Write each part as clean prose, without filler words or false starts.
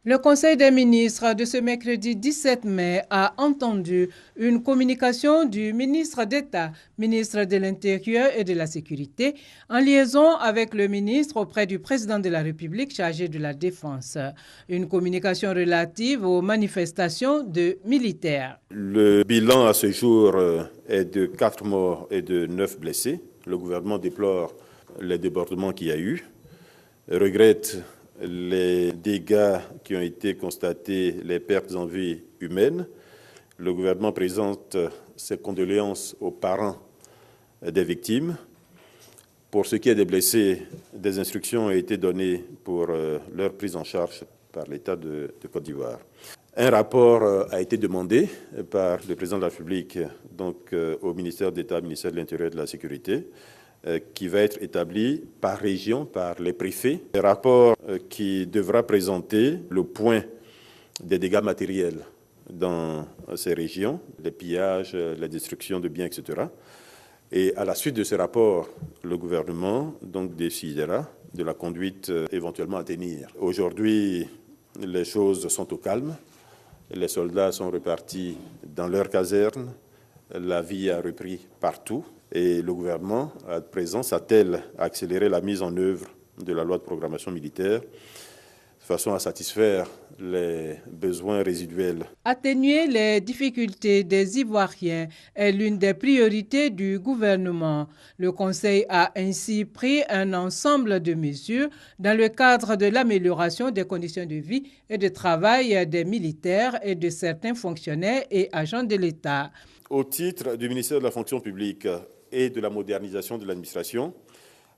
Le Conseil des ministres de ce mercredi 17 mai a entendu une communication du ministre d'État, ministre de l'Intérieur et de la Sécurité, en liaison avec le ministre auprès du président de la République chargé de la Défense. Une communication relative aux manifestations de militaires. Le bilan à ce jour est de 4 morts et de 9 blessés. Le gouvernement déplore les débordements qu'il y a eu, regrette les dégâts qui ont été constatés, les pertes en vie humaines. Le gouvernement présente ses condoléances aux parents des victimes. Pour ce qui est des blessés, des instructions ont été données pour leur prise en charge par l'État de Côte d'Ivoire. Un rapport a été demandé par le président de la République donc, au ministère d'État, ministère de l'Intérieur et de la Sécurité, qui va être établi par région, par les préfets. Un rapport qui devra présenter le point des dégâts matériels dans ces régions, les pillages, la destruction de biens, etc. Et à la suite de ce rapport, le gouvernement donc, décidera de la conduite éventuellement à tenir. Aujourd'hui, les choses sont au calme. Les soldats sont repartis dans leurs casernes. La vie a repris partout. Et le gouvernement, à présent, s'attelle à accélérer la mise en œuvre de la loi de programmation militaire de façon à satisfaire les besoins résiduels. Atténuer les difficultés des Ivoiriens est l'une des priorités du gouvernement. Le Conseil a ainsi pris un ensemble de mesures dans le cadre de l'amélioration des conditions de vie et de travail des militaires et de certains fonctionnaires et agents de l'État. Au titre du ministère de la fonction publique et de la modernisation de l'administration,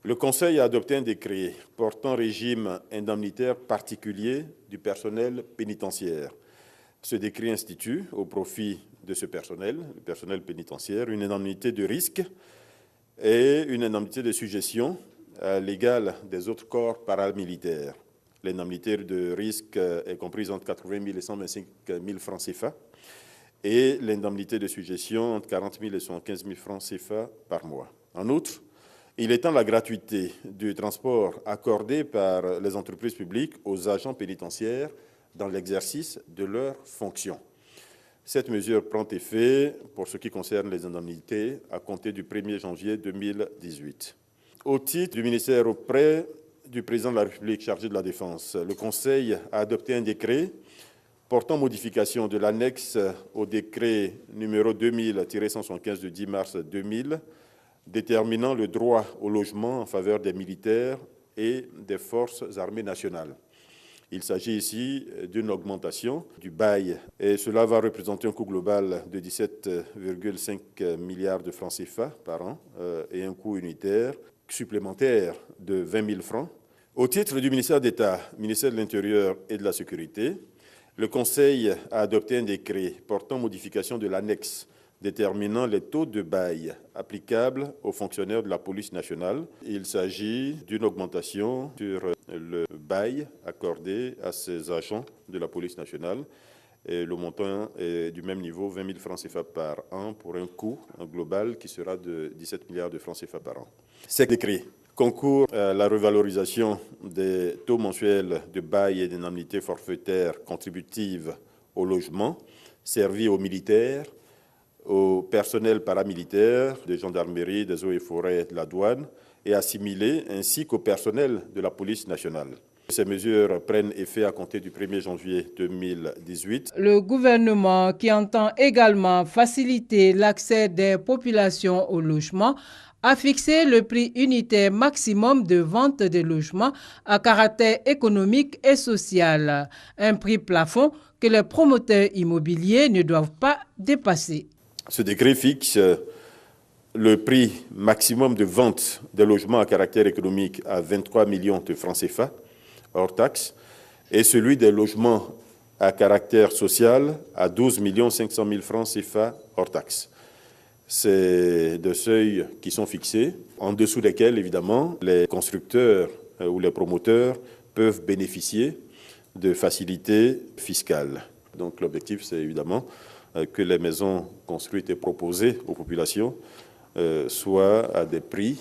le Conseil a adopté un décret portant régime indemnitaire particulier du personnel pénitentiaire. Ce décret institue, au profit de ce personnel, le personnel pénitentiaire, une indemnité de risque et une indemnité de sujétion à l'égal des autres corps paramilitaires. L'indemnité de risque est comprise entre 80 000 et 125 000 francs CFA et l'indemnité de sujétion entre 40 000 et 75 000 francs CFA par mois. En outre, il étend la gratuité du transport accordé par les entreprises publiques aux agents pénitentiaires dans l'exercice de leurs fonctions. Cette mesure prend effet pour ce qui concerne les indemnités à compter du 1er janvier 2018. Au titre du ministère auprès du président de la République chargé de la Défense, le Conseil a adopté un décret portant modification de l'annexe au décret numéro 2000-175 du 10 mars 2000, déterminant le droit au logement en faveur des militaires et des forces armées nationales. Il s'agit ici d'une augmentation du bail et cela va représenter un coût global de 17,5 milliards de francs CFA par an et un coût unitaire supplémentaire de 20 000 francs. Au titre du ministère d'État, ministère de l'Intérieur et de la Sécurité, le Conseil a adopté un décret portant modification de l'annexe déterminant les taux de bail applicables aux fonctionnaires de la police nationale. Il s'agit d'une augmentation sur le bail accordé à ces agents de la police nationale. Et le montant est du même niveau, 20 000 francs CFA par an, pour un coût global qui sera de 17 milliards de francs CFA par an. Ces décrets concourent à la revalorisation des taux mensuels de bail et d'indemnités forfaitaires contributives au logement servis aux militaires, au personnel paramilitaire, des gendarmeries, des eaux et forêts, de la douane et assimilés, ainsi qu'au personnel de la police nationale. Ces mesures prennent effet à compter du 1er janvier 2018. Le gouvernement, qui entend également faciliter l'accès des populations au logement, a fixé le prix unitaire maximum de vente des logements à caractère économique et social, un prix plafond que les promoteurs immobiliers ne doivent pas dépasser. Ce décret fixe le prix maximum de vente des logements à caractère économique à 23 millions de francs CFA, hors taxes, et celui des logements à caractère social à 12 500 000 francs CFA, hors taxes. C'est des seuils qui sont fixés, en dessous desquels, évidemment, les constructeurs ou les promoteurs peuvent bénéficier de facilités fiscales. Donc l'objectif, c'est évidemment que les maisons construites et proposées aux populations soient à des prix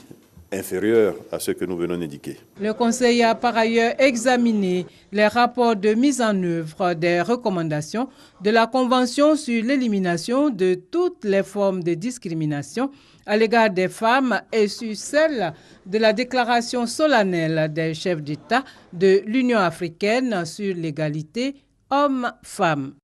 inférieurs à ceux que nous venons d'indiquer. Le Conseil a par ailleurs examiné les rapports de mise en œuvre des recommandations de la Convention sur l'élimination de toutes les formes de discrimination à l'égard des femmes et sur celle de la déclaration solennelle des chefs d'État de l'Union africaine sur l'égalité hommes-femmes.